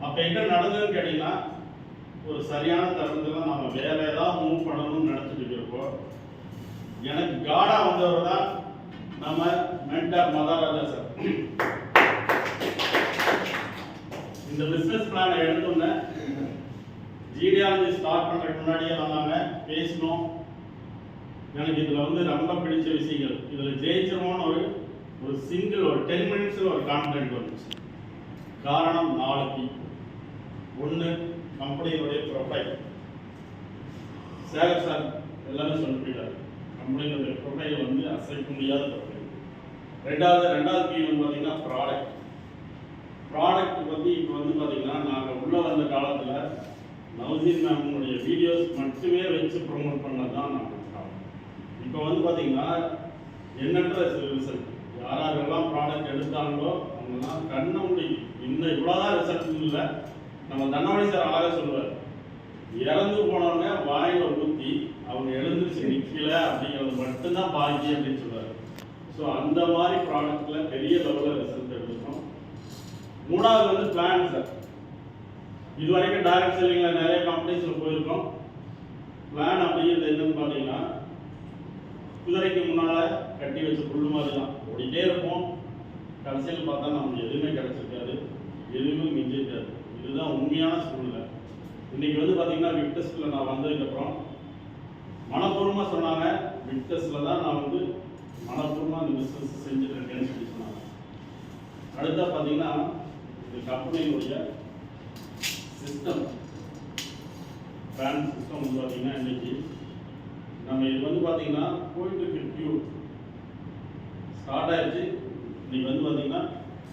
அப்போ என்ன நடந்ததுன்னு கேட்டிங்கன்னா, ஒரு சரியான தருணத்தில் நம்ம வேற ஏதாவது மூவ் பண்ணணும்னு நினச்சிட்டு இருப்போம். எனக்கு காடா வந்தவர் தான் நம்ம மென்டார் மதாராஜா சார். இந்த பிஸ்னஸ் பிளானை எடுத்தோன்னே ஜீடியாலஜி ஸ்டார்ட் பண்ணுறதுக்கு முன்னாடியே வந்தாங்க, பேசணும். எனக்கு இதில் ரொம்ப பிடிச்ச விஷயங்கள், இதில் ஜெயிச்சிருமோன்னு ஒரு சிங்கிள் ஒரு 10 மினிட்ஸில் ஒரு கான்ஃபிடென்ட் வந்துச்சு. காரணம் 4 P. 1 கம்பெனியினுடைய ப்ரொஃபைல். சேகர் சார் எல்லாமே சொல்லி போயிட்டாரு. கம்பெனியினுடைய ப்ரொஃபைல் அசைக்க முடியாத ப்ரொஃபைல். ரெண்டாவது P பார்த்தீங்கன்னா ப்ராடக்ட். ப்ராடக்ட் இப்போ பார்த்தீங்கன்னா நாங்கள் உள்ளே வந்த காலத்தில் நவசீன் மேமுடைய வீடியோஸ் மட்டுமே வச்சு ப்ரொமோட் பண்ணது தான் நாங்கள் காலம். இப்போ பார்த்தீங்கன்னா எண்ணற்ற ரிசல்ட். யாரெல்லாம் ப்ராடக்ட் எடுத்தாங்களோ அவங்கெல்லாம் கண்ண முடியும். இன்னும் இவ்வளோதான் ரிசல்ட் இல்லை. நம்ம தன்னவழி சார் அழகாக சொல்லுவார், இறந்து போனவங்க வாயில் ஊற்றி அவங்க எழுந்துச்சு நிற்கல அப்படிங்கிறது மட்டும்தான் பாக்கி அப்படின்னு சொல்லுவார். ஸோ அந்த மாதிரி ப்ராடக்டில் பெரிய லெவலில் ரிசல்ட் எடுத்துக்கணும். 3வது பிளான் சார். இது வரைக்கும் டைரக்ட் செல்லிங்கில் நிறைய கம்பெனிஸில் போயிருக்கோம். பிளான் அப்படிங்கிறது என்னன்னு பார்த்தீங்கன்னா, குதிரைக்கு முன்னால் கட்டி வச்ச புல்லு மாதிரி தான் ஓடிட்டே இருப்போம். கடைசியில் பார்த்தா நமக்கு எதுவுமே கிடைச்சிருக்காது, எதுவுமே மிஞ்சிருக்காது. இதுதான் உண்மையான சூழ்நிலை. இன்னைக்கு பார்த்தீங்கன்னா விக்டஸ்ல நான் வந்ததுக்கப்புறம் மனப்பூர்வமாக சொன்னாங்க, விக்டஸ்ல தான் நான் மனப்பூர்வமாக இந்த பிஸ்னஸ் செஞ்சுட்டு இருக்கேன்னு சொல்லி சொன்னாங்க. அடுத்தா பார்த்தீங்கன்னா இந்த கம்பெனியினுடைய சிஸ்டம், பிராண்ட் சிஸ்டம் பார்த்தீங்கன்னா இன்னைக்கு நம்ம இது பார்த்தீங்கன்னா போயிட்டு இருக்கு. கியூ ஸ்டார்ட் ஆயிடுச்சு. இன்னைக்கு பார்த்தீங்கன்னா